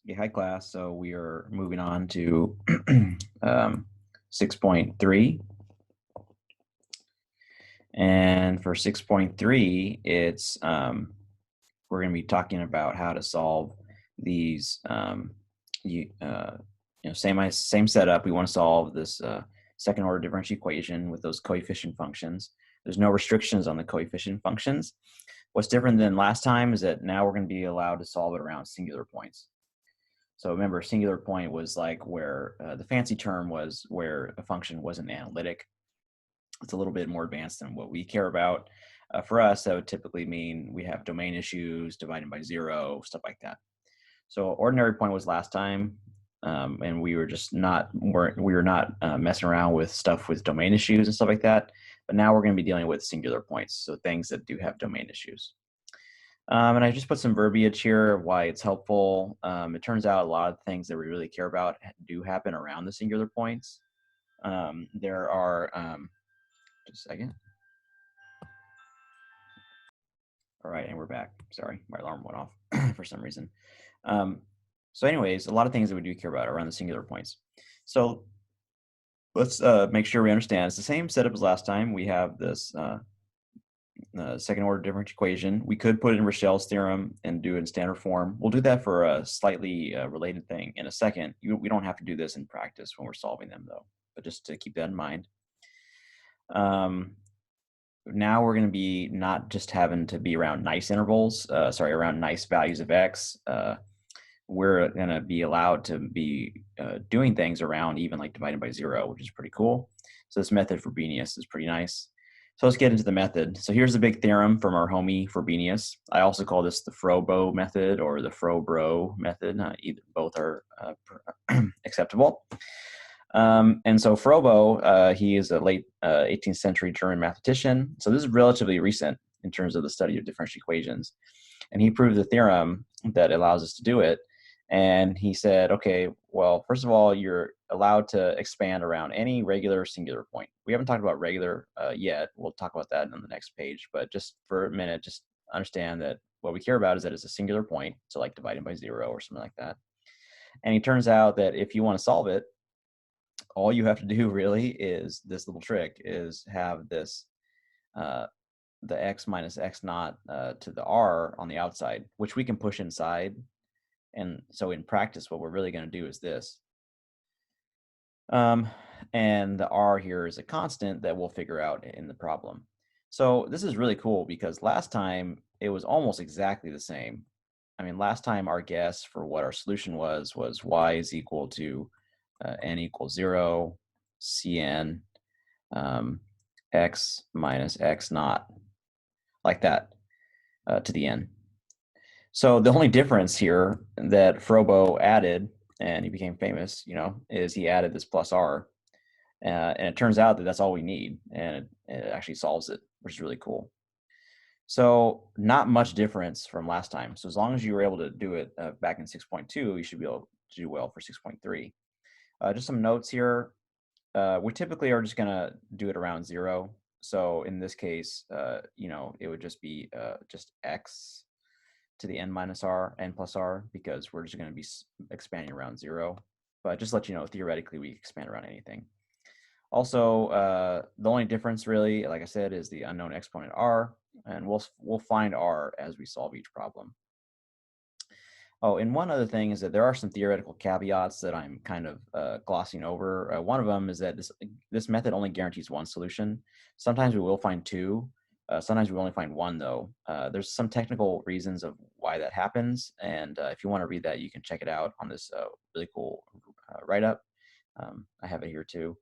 Yeah, hi class. So we are moving on to 6.3. And for 6.3, it's we're going to be talking about how to solve these same setup. We want to solve this second order differential equation with those coefficient functions. There's no restrictions on the coefficient functions. What's different than last time is that now we're going to be allowed to solve it around singular points. So remember, singular point was like where the fancy term was where a function wasn't analytic. It's a little bit more advanced than what we care about. For us, that would typically mean we have domain issues, dividing by 0, stuff like that. So ordinary point was last time, and we were just not messing around with stuff with domain issues and stuff like that. But now we're going to be dealing with singular points, so things that do have domain issues. And I just put some verbiage here of why it's helpful. It turns out a lot of things that we really care about do happen around the singular points. There are, just a second. All right, and we're back. Sorry, my alarm went off for some reason. So anyways, a lot of things that we do care about around the singular points. So let's make sure we understand. It's the same setup as last time. We have this second order differential equation. We could put it in Rochelle's theorem and do it in standard form. We'll do that for a slightly related thing in a second. We don't have to do this in practice when we're solving them though, but just to keep that in mind. Now we're going to be not just having to be around nice intervals, around nice values of x. We're going to be allowed to be doing things around even like divided by 0, which is pretty cool. So this method for Frobenius is pretty nice. So let's get into the method. So here's a big theorem from our homie Frobenius. I also call this the Frobo method or the Frobro method. Both are acceptable. And so Frobo, he is a late 18th century German mathematician. So this is relatively recent in terms of the study of differential equations. And he proved the theorem that allows us to do it. And he said, okay, well, first of all, you're allowed to expand around any regular singular point. We haven't talked about regular yet. We'll talk about that on the next page. But just for a minute, just understand that what we care about is that it's a singular point, so like dividing by 0 or something like that. And it turns out that if you want to solve it, all you have to do really is this little trick is have this the x minus x naught to the r on the outside, which we can push inside. And so in practice, what we're really going to do is this. And the r here is a constant that we'll figure out in the problem. So this is really cool because last time it was almost exactly the same. I mean, last time our guess for what our solution was y is equal to n equals 0, cn x minus x naught, like that, to the n. So the only difference here that Frobo added, and he became famous, is he added this plus r. And it turns out that that's all we need, and it actually solves it, which is really cool. So not much difference from last time. So as long as you were able to do it back in 6.2, you should be able to do well for 6.3. Just some notes here. We typically are just going to do it around 0. So in this case, it would just be just x to the n minus r, n plus r, because we're just going to be expanding around 0. But just let you know, theoretically, we expand around anything. Also, the only difference really, like I said, is the unknown exponent r, and we'll find r as we solve each problem. Oh, and one other thing is that there are some theoretical caveats that I'm kind of glossing over. One of them is that this method only guarantees one solution. Sometimes we will find 2. Sometimes we only find 1, though. There's some technical reasons of why that happens, and if you want to read that, you can check it out on this really cool write-up. I have it here too.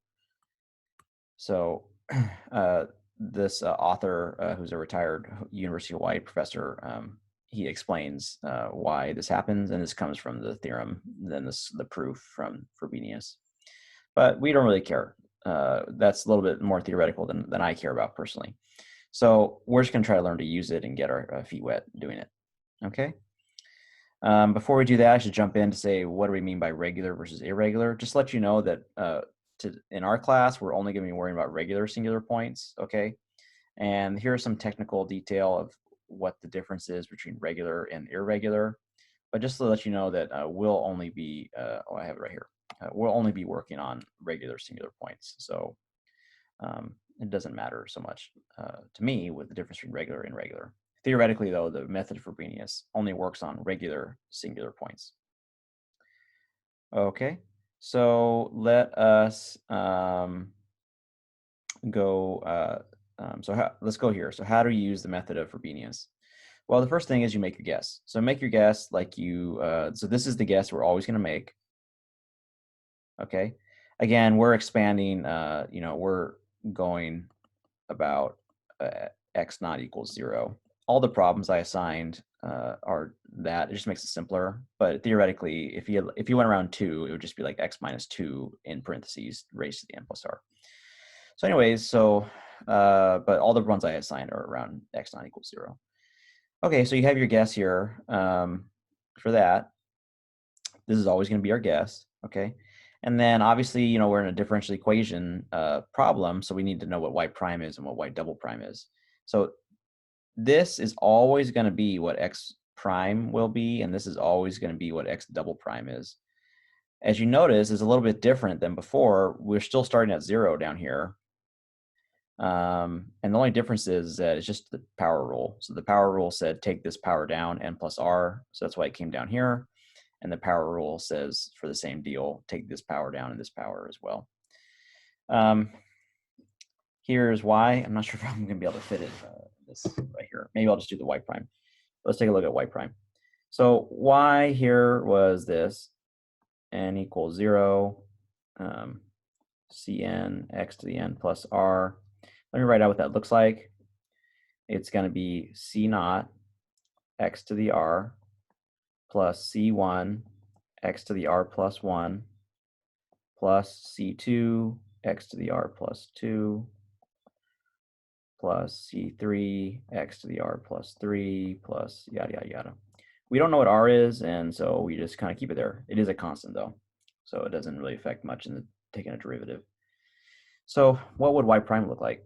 So this author, who's a retired University of Hawaii professor, he explains why this happens, and this comes from the theorem, then the proof from Frobenius. But we don't really care. That's a little bit more theoretical than I care about personally. So we're just going to try to learn to use it and get our feet wet doing it. Okay. Before we do that, I should jump in to say, what do we mean by regular versus irregular? Just to let you know that in our class, we're only going to be worrying about regular singular points. Okay. And here's some technical detail of what the difference is between regular and irregular. but just to let you know that we'll only be, oh, I have it right here. We'll only be working on regular singular points. So it doesn't matter so much to me with the difference between regular and irregular. Theoretically, though, the method of Frobenius only works on regular singular points. Okay, so let us go. Let's go here. So how do you use the method of Frobenius? Well, the first thing is you make your guess. So make your guess like you, so this is the guess we're always going to make. Okay. Again, we're expanding, we're going about x not equals 0. All the problems I assigned are that. It just makes it simpler. But theoretically, if you went around 2, it would just be like x minus 2 in parentheses raised to the n plus r. So anyways, but all the ones I assigned are around x not equals 0. Okay, so you have your guess here for that. This is always going to be our guess, okay? And then obviously, we're in a differential equation problem, so we need to know what y prime is and what y double prime is. So this is always going to be what x prime will be, and this is always going to be what x double prime is. As you notice, it's a little bit different than before. We're still starting at 0 down here. And the only difference is that it's just the power rule. So the power rule said take this power down, n plus r, so that's why it came down here. And the power rule says for the same deal, take this power down and this power as well. Here's y. I'm not sure if I'm going to be able to fit it this right here. Maybe I'll just do the y prime. Let's take a look at y prime. So y here was this, n equals 0, cn x to the n plus r. Let me write out what that looks like. It's going to be c naught x to the r plus c1 x to the r plus 1 plus c2 x to the r plus 2 plus c3 x to the r plus 3 plus yada, yada, yada. We don't know what r is, and so we just kind of keep it there. It is a constant, though, so it doesn't really affect much in taking a derivative. So what would y prime look like?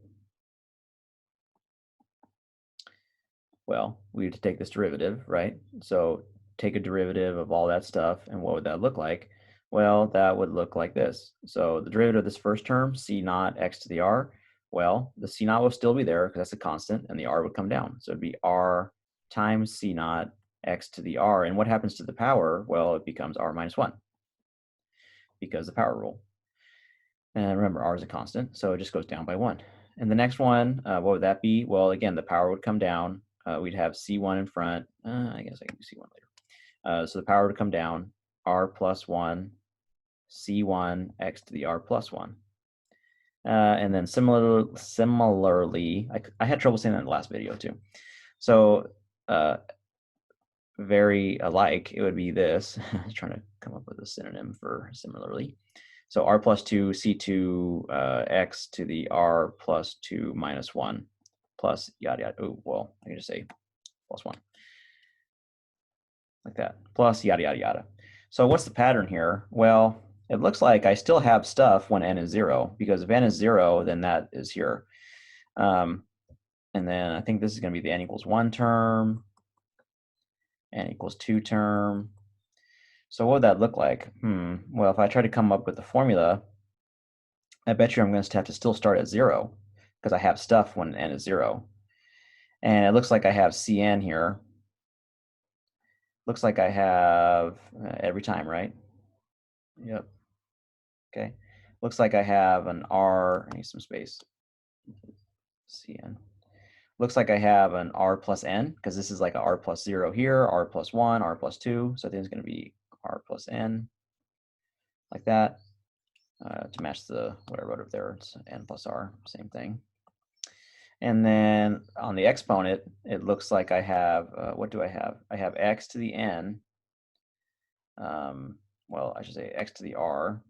Well, we have to take this derivative, right? So take a derivative of all that stuff, and what would that look like? Well, that would look like this. So the derivative of this first term, c naught x to the r, well, the c naught will still be there because that's a constant, and the r would come down. So it'd be r times c naught x to the r. And what happens to the power? Well, it becomes r minus 1 because the power rule. And remember, r is a constant, so it just goes down by 1. And the next one, what would that be? Well, again, the power would come down. We'd have c1 in front. I guess I can do c1 later. So the power would come down, r plus 1, c1 x to the r plus 1. And then similarly, I had trouble saying that in the last video too. So very alike, it would be this. I was trying to come up with a synonym for similarly. So r plus 2, c2 x to the r plus 2 minus 1 plus yada, yada. Oh, well, I can just say plus 1. Like that. Plus yada, yada, yada. So what's the pattern here? Well, it looks like I still have stuff when n is 0, because if n is 0, then that is here. And then I think this is going to be the n equals 1 term, n equals 2 term. So what would that look like? Well, if I try to come up with the formula, I bet you I'm going to have to still start at 0 because I have stuff when n is 0. And it looks like I have cn here. Looks like I have every time, right? Yep. Okay. Looks like I have an r, I need some space, cn. Looks like I have an r plus n, because this is like a r plus 0 here, r plus 1, r plus 2. So I think it's going to be r plus n, like that, to match what I wrote up there. It's n plus r, same thing. And then on the exponent, it looks like I have, what do I have? I have x to the n, well, I should say x to the r,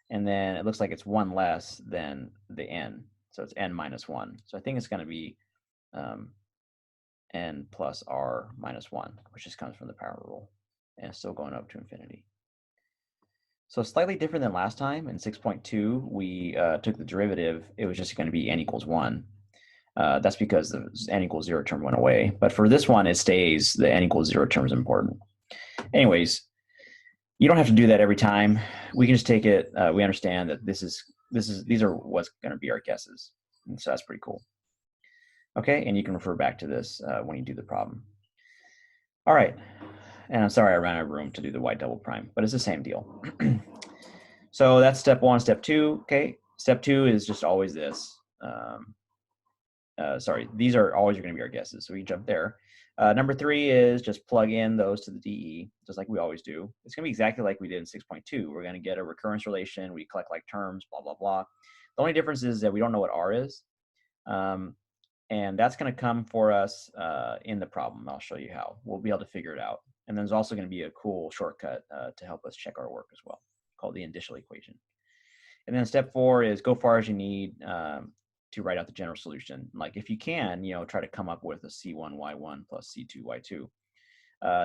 and then it looks like it's 1 less than the n, so it's n minus 1. So I think it's going to be n plus r minus 1, which just comes from the power rule, and it's still going up to infinity. So slightly different than last time. In 6.2, we took the derivative. It was just going to be n equals 1. That's because the n equals 0 term went away. But for this one, it stays. The n equals 0 term is important. anyways, you don't have to do that every time. We can just take it. We understand that these are what's going to be our guesses. And so that's pretty cool. Okay, and you can refer back to this when you do the problem. All right, and I'm sorry I ran out of room to do the y double prime, but it's the same deal. So that's step one. Step two, okay. Step two is just always this. Sorry, these are always going to be our guesses, so we can jump there. Number three is just plug in those to the DE, just like we always do. It's going to be exactly like we did in 6.2. We're going to get a recurrence relation. We collect like terms, blah, blah, blah. The only difference is that we don't know what R is. And that's going to come for us in the problem. I'll show you how. We'll be able to figure it out. And then there's also going to be a cool shortcut to help us check our work as well, called the indicial equation. And then step four is go far as you need to write out the general solution. Like if you can, try to come up with a C1y1 plus C2y2.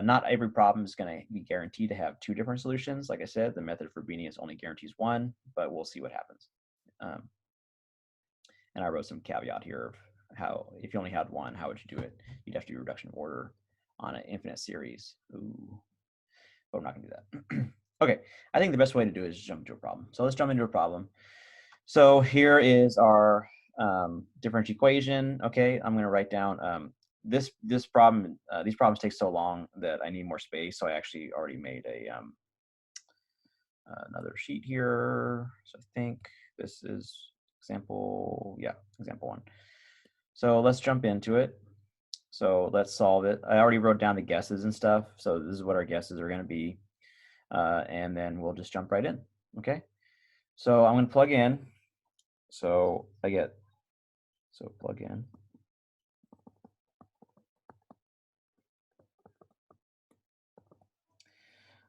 Not every problem is going to be guaranteed to have two different solutions. Like I said, the method for Frobenius only guarantees one, but we'll see what happens. And I wrote some caveat here of how, if you only had one, how would you do it? You'd have to do reduction of order on an infinite series. Ooh, but I'm not going to do that. Okay, I think the best way to do it is jump into a problem. So let's jump into a problem. So here is our differential equation. Okay, I'm going to write down this problem. These problems take so long that I need more space. So I actually already made a another sheet here. So I think this is example. Yeah, example one. So let's jump into it. So let's solve it. I already wrote down the guesses and stuff. So this is what our guesses are going to be. And then we'll just jump right in. Okay. So I'm going to plug in. So plug in.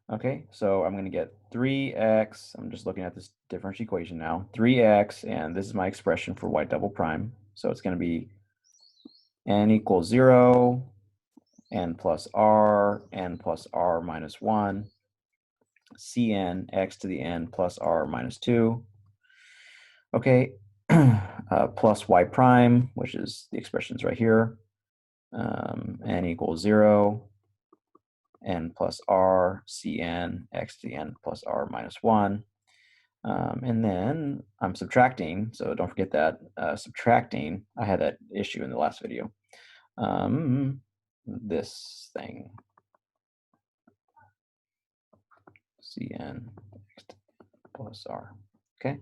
Okay, so I'm going to get 3x. I'm just looking at this differential equation now. 3x, and this is my expression for y double prime. So it's going to be n equals 0, n plus r minus 1, cn x to the n plus r minus 2. Okay, plus y prime, which is the expressions right here, n equals 0, n plus r, cn x to the n plus r minus 1. And then I'm subtracting, so don't forget that, subtracting, I had that issue in the last video, this thing, cn plus r, okay?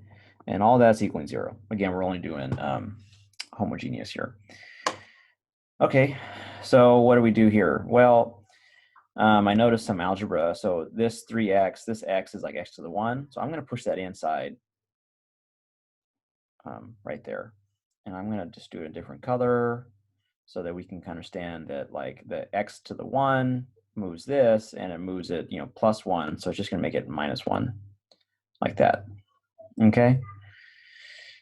And all that's equaling 0. Again, we're only doing homogeneous here. Okay, so what do we do here? Well, I noticed some algebra. So this 3x, this x is like x to the 1. So I'm going to push that inside right there. And I'm going to just do it a different color so that we can understand that like the x to the 1 moves this and it moves it, plus 1. So it's just going to make it minus 1 like that. Okay.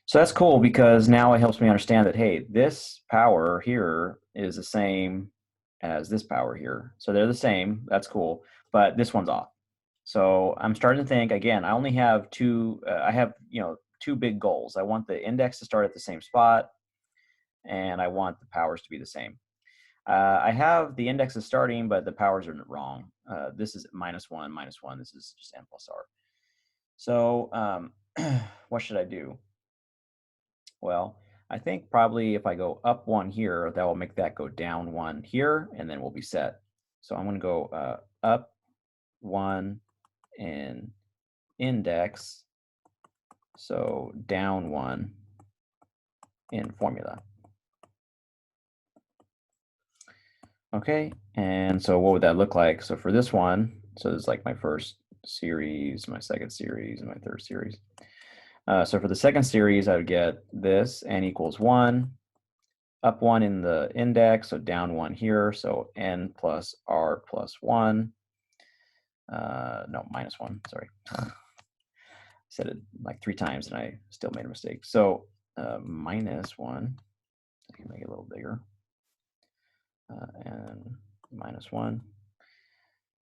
So that's cool because now it helps me understand that, hey, this power here is the same as this power here. So they're the same. That's cool. But this one's off. So I'm starting to think, again, I only have two, I have, two big goals. I want the index to start at the same spot, and I want the powers to be the same. I have the indexes starting, but the powers are wrong. This is minus 1. This is just n plus r. So what should I do? Well, I think probably if I go up 1 here, that will make that go down 1 here, and then we'll be set. So I'm going to go up 1 in index, so down 1 in formula. Okay, and so what would that look like? So for this one, so this is like my first series, my second series, and my third series. So for the second series, I would get this, n equals 1, up 1 in the index, so down 1 here, so n plus r plus 1. No, minus 1, sorry. I said it like 3 times and I still made a mistake. So minus 1, I can make it a little bigger, and minus 1.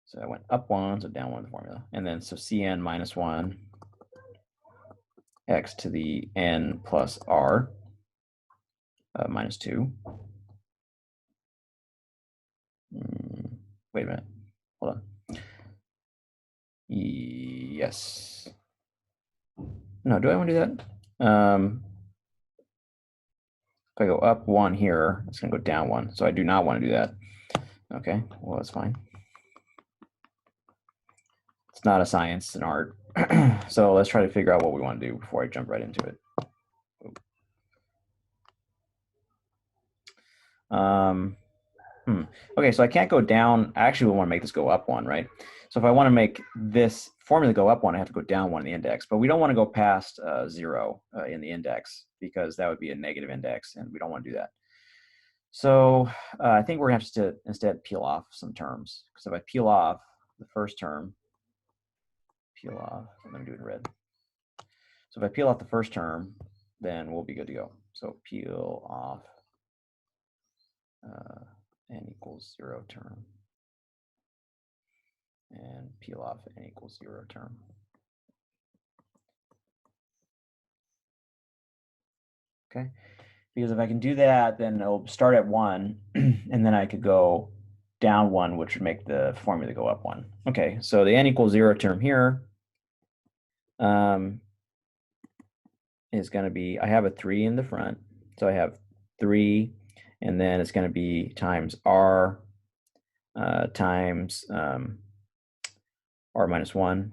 So I went up 1, so down 1 in the formula. And then so cn minus 1 x to the n plus r minus 2. Wait a minute, hold on. Yes. No, do I want to do that? If I go up 1 here, it's going to go down 1. So I do not want to do that. Okay, well, that's fine. It's not a science, it's an art. So let's try to figure out what we want to do before I jump right into it. Okay, so I can't go down. I actually want to make this go up 1, right? So if I want to make this formula go up 1, I have to go down 1 in the index. But we don't want to go past 0 in the index because that would be a negative index, and we don't want to do that. So I think we're going to have to instead peel off some terms. Because if I peel off the first term, peel off, let me do it in red. So if I peel off the first term, then we'll be good to go. So peel off n equals 0 term, and peel off n equals 0 term. Okay, because if I can do that, then it'll start at 1, and then I could go down 1, which would make the formula go up 1. Okay, so the n equals 0 term here is going to be, I have a 3 in the front, so I have 3, and then it's going to be times r times r minus 1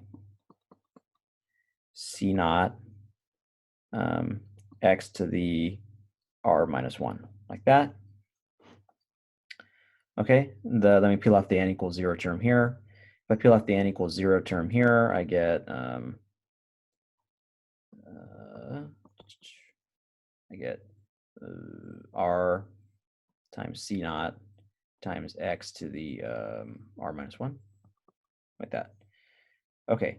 c naught x to the r minus 1, like that. Okay, let me peel off the n equals 0 term here. If I peel off the n equals 0 term here, I get r times c naught times x to the r minus 1, like that. Okay,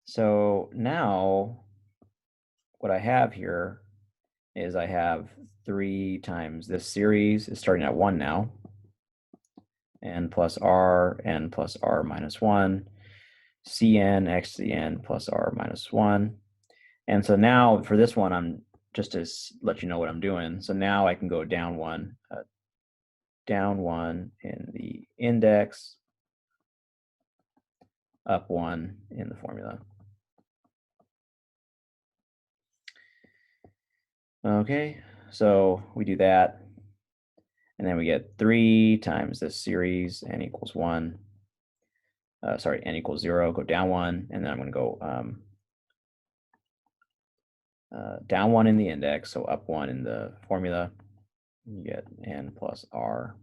so now what I have here is I have 3 times this series is starting at 1 now, n plus r minus 1, cn x to the n plus r minus 1. And so now for this one, I'm just to let you know what I'm doing. So now I can go down 1 in the index, up 1 in the formula. Okay, so we do that, and then we get 3 times this series, n equals 1. N equals 0, go down 1, and then I'm going to go down 1 in the index, so up 1 in the formula. You get n plus r,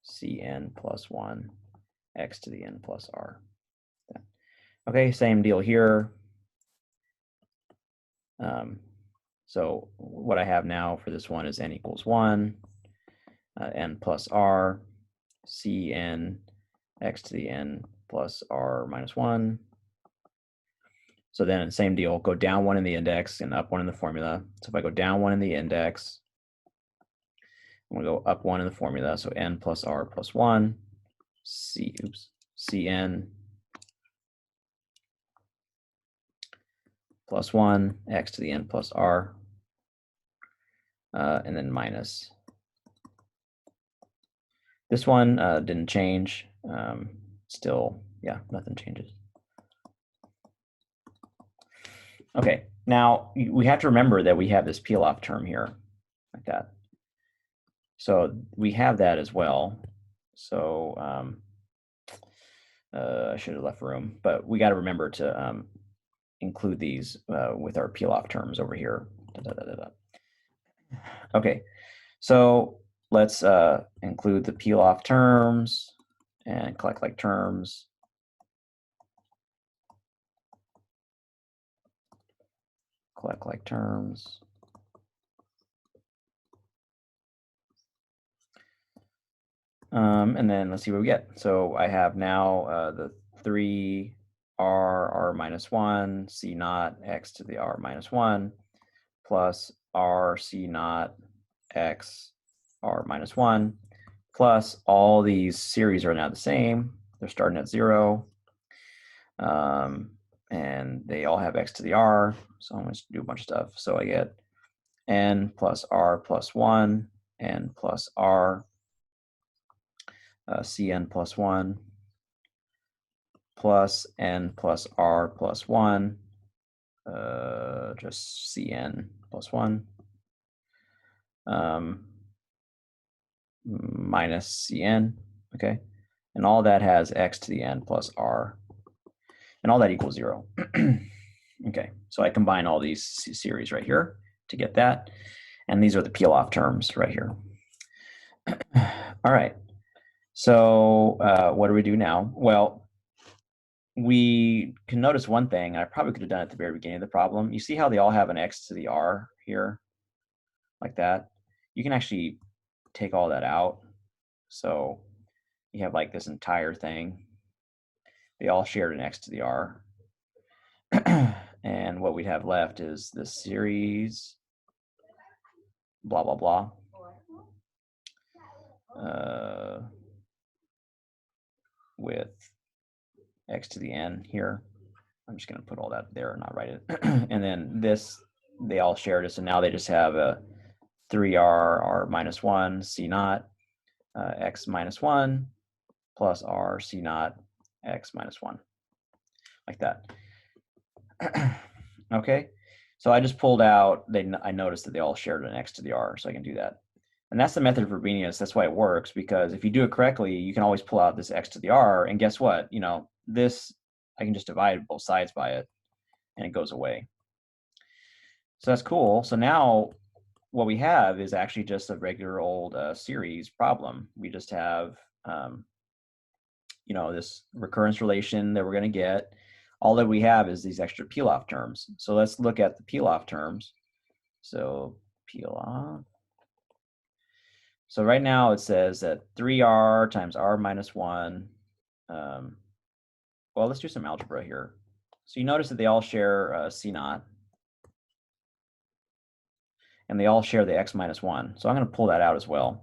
cn plus 1, x to the n plus r. Okay, same deal here. So what I have now for this one is n equals 1, n plus r, cn x to the n plus r minus 1. So then same deal, go down 1 in the index and up 1 in the formula. So if I go down 1 in the index, I'm going to go up 1 in the formula. So n plus r plus 1, cn plus 1, x to the n plus r, and then minus. This one didn't change. Still, yeah, nothing changes. Okay, now we have to remember that we have this peel off term here, like that. So we have that as well. So I should have left room, but we got to remember to include these with our peel off terms over here. Okay, so let's include the peel off terms and collect like terms. Collect like terms. And then let's see what we get. So I have now the 3 r minus 1, c naught x to the r minus 1, plus r c naught x r minus 1, plus all these series are now the same. They're starting at 0. And they all have x to the r. So I'm going to do a bunch of stuff. So I get n plus r plus 1, n plus r, cn plus 1, plus n plus r plus 1, just cn plus 1, minus cn, okay? And all that has x to the n plus r, and all that equals 0. Okay, so I combine all these series right here to get that, and these are the peel-off terms right here. All right, so what do we do now? Well, we can notice one thing. I probably could have done it at the very beginning of the problem. You see how they all have an x to the r here, like that? You can actually take all that out. So you have like this entire thing. They all shared an x to the r. And what we'd have left is this series, blah, blah, blah. With x to the n here. I'm just going to put all that there and not write it. And then this, they all shared it. So now they just have a 3r, r minus 1, c naught, x minus 1, plus r, c naught, x minus 1. Like that. Okay. So I just pulled out, I noticed that they all shared an x to the r, so I can do that. And that's the method of Frobenius. That's why it works, because if you do it correctly, you can always pull out this x to the r, and guess what? You know, this, I can just divide both sides by it, and it goes away. So that's cool. So now what we have is actually just a regular old series problem. We just have, you know, this recurrence relation that we're going to get. All that we have is these extra peel-off terms. So let's look at the peel-off terms. So peel-off. So right now it says that 3r times r minus 1. Well, let's do some algebra here. So you notice that they all share c naught. And they all share the x minus 1. So I'm going to pull that out as well.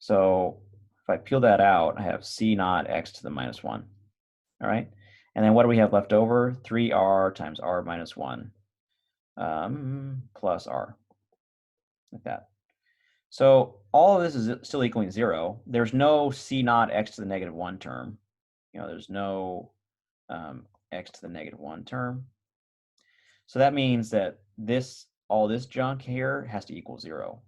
So if I peel that out, I have c naught x to the minus 1. All right. And then what do we have left over? 3r times r minus 1 plus r. Like that. So all of this is still equaling 0. There's no c naught x to the negative 1 term. You know, there's no x to the negative 1 term. So that means that all this junk here has to equal 0.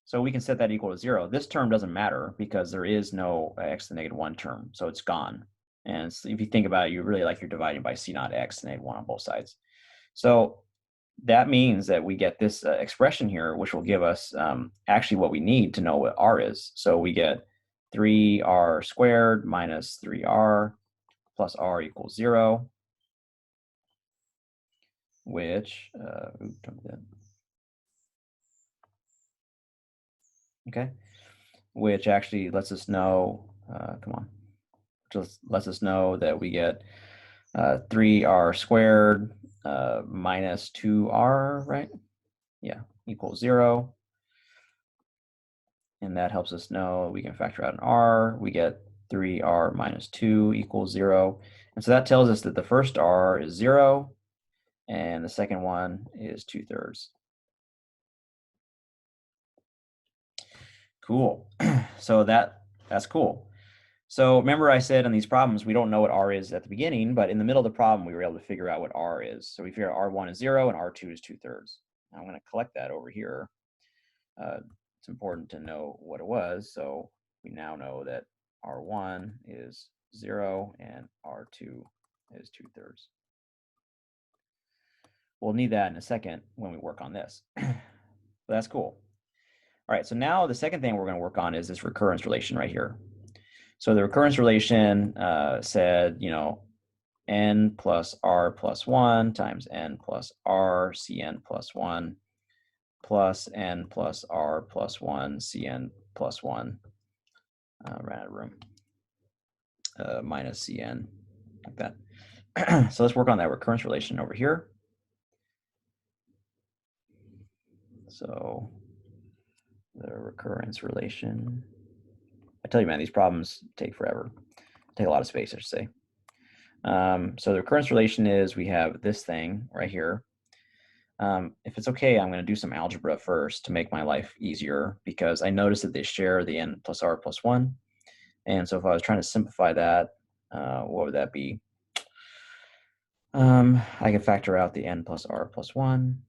So we can set that equal to 0. This term doesn't matter because there is no x to the negative 1 term, so it's gone. And so if you think about it, you really like you're dividing by c naught x to the negative 1 on both sides. So that means that we get this expression here, which will give us actually what we need to know what r is. So we get 3r squared minus 3r plus r equals 0, which, okay, which actually lets us know, just lets us know that we get 3r squared minus 2r, right? Yeah, equals 0. And that helps us know we can factor out an r. We get 3r minus 2 equals 0. And so that tells us that the first r is 0, and the second one is 2/3. Cool. So that's cool. So remember I said in these problems, we don't know what r is at the beginning, but in the middle of the problem, we were able to figure out what r is. So we figure out r1 is 0 and r2 is 2/3. Now I'm going to collect that over here. It's important to know what it was. So we now know that r1 is 0 and r2 is 2/3. We'll need that in a second when we work on this. But that's cool. All right, so now the second thing we're going to work on is this recurrence relation right here. So the recurrence relation said, you know, n plus r plus 1 times n plus r cn plus 1 plus n plus r plus 1 cn plus 1, ran out of room, minus cn, like that. So let's work on that recurrence relation over here. So the recurrence relation, I tell you, man, these problems take forever. Take a lot of space, I should say. So the recurrence relation is we have this thing right here. If it's okay, I'm going to do some algebra first to make my life easier, because I noticed that they share the n plus r plus 1. And so if I was trying to simplify that, what would that be? I can factor out the n plus r plus 1.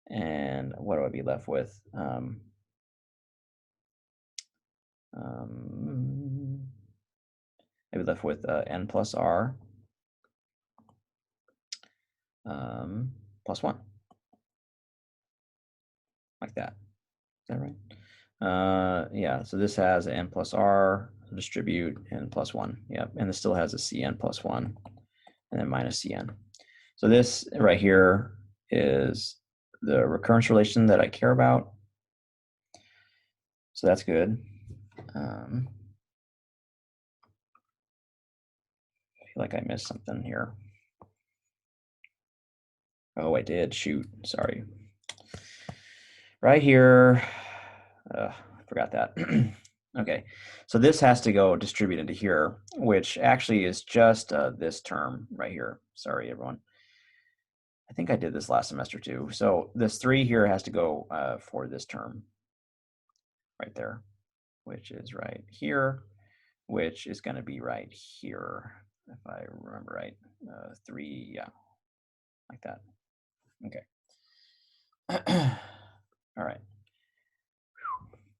And what do I be left with? I'd be left with n plus r plus 1. Like that. Is that right? Yeah, so this has n plus r, distribute n plus 1. Yep, and this still has a cn plus 1, and then minus cn. So this right here is the recurrence relation that I care about. So that's good. I feel like I missed something here. Oh, I did. Shoot. Sorry. Right here. I forgot that. Okay. So this has to go distribute into here, which actually is just this term right here. Sorry, everyone. I think I did this last semester too. So this 3 here has to go for this term right there, which is right here, which is going to be right here, if I remember right. 3, yeah, like that. Okay. All right.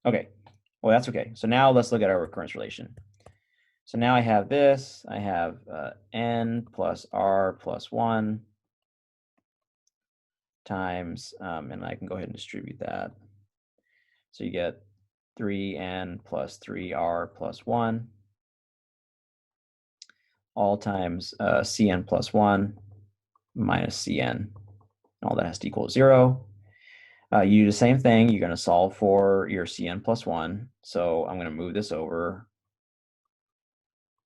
Okay. Well, that's okay. So now let's look at our recurrence relation. So now I have this. I have n plus r plus 1 times, and I can go ahead and distribute that. So you get 3n plus 3r plus 1 all times cn plus 1 minus cn. All that has to equal 0. You do the same thing. You're going to solve for your cn plus 1. So I'm going to move this over,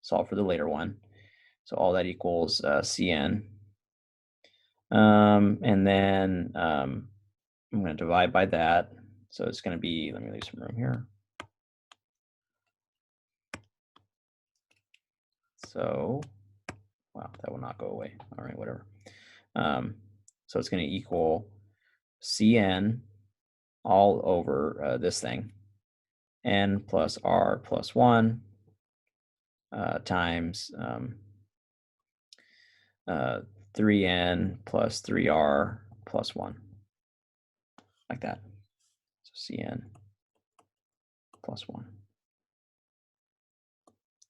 solve for the later one. So all that equals cn. And then I'm going to divide by that. So it's going to be, let me leave some room here. So, wow, that will not go away. All right, whatever. So it's going to equal cn all over this thing, n plus r plus 1 times 3n plus 3r plus 1, like that. So cn plus 1.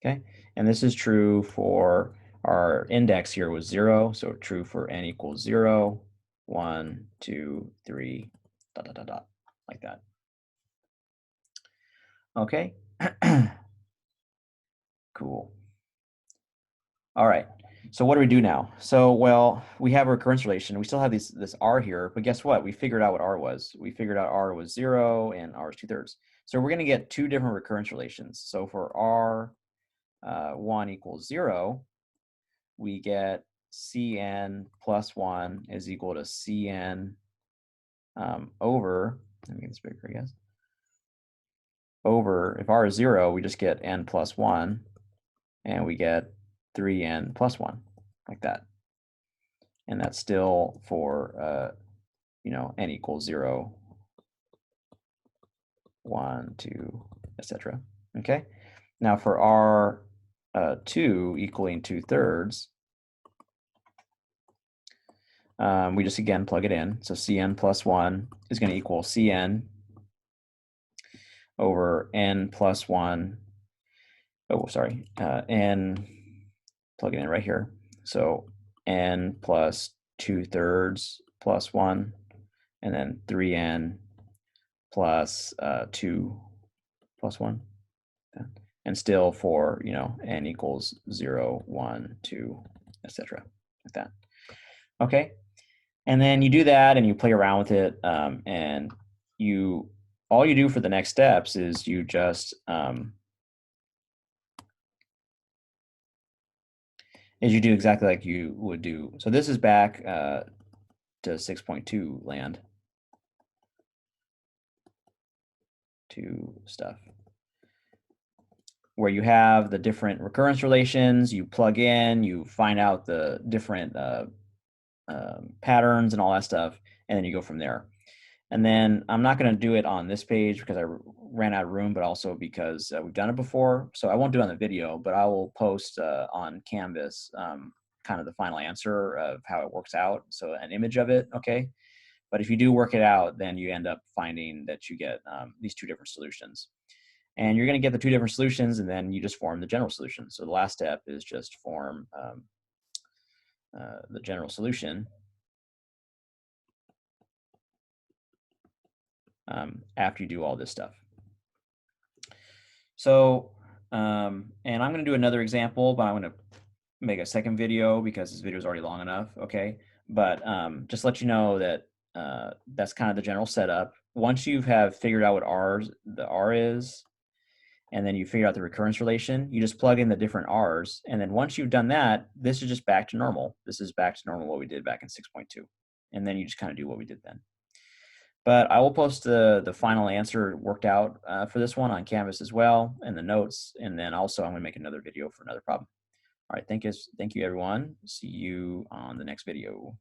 Okay, and this is true for our index here was 0, so true for n equals 0, 1, 2, 3, dot, dot, dot, dot, like that. Okay, cool. All right, so what do we do now? So, well, we have a recurrence relation. We still have this r here, but guess what? We figured out what r was. We figured out r was 0 and r is 2/3. So we're going to get 2 different recurrence relations. So for r 1 equals 0, we get cn plus 1 is equal to cn over, let me get this bigger, I guess, over, if r is 0, we just get n plus 1, and we get 3n plus 1, like that. And that's still for, n equals 0, 1, 2, etc. Okay? Now for r 2 equaling 2/3, we just again plug it in. So cn plus 1 is going to equal cn over n plus 1. Oh, sorry. N, plug it in right here. So n plus 2/3 plus 1, and then 3n plus 2 plus 1. And still for, n equals 0, 1, 2, etc. like that. Okay. And then you do that and you play around with it, and all you do for the next steps is you just you do exactly like you would do. So this is back to 6.2 land to stuff where you have the different recurrence relations, you plug in, you find out the different patterns and all that stuff, and then you go from there. And then I'm not going to do it on this page because I ran out of room, but also because we've done it before. So I won't do it on the video, but I will post on Canvas kind of the final answer of how it works out. So an image of it, okay? But if you do work it out, then you end up finding that you get these two different solutions. And you're going to get the two different solutions, and then you just form the general solution. So the last step is just form the general solution after you do all this stuff. So, and I'm going to do another example, but I'm going to make a second video because this video is already long enough, okay? But just let you know that that's kind of the general setup. Once you have figured out what the R is, and then you figure out the recurrence relation, you just plug in the different R's. And then once you've done that, this is just back to normal. This is back to normal what we did back in 6.2. And then you just kind of do what we did then. But I will post the final answer worked out for this one on Canvas as well, and the notes. And then also I'm going to make another video for another problem. All right, thank you everyone. See you on the next video.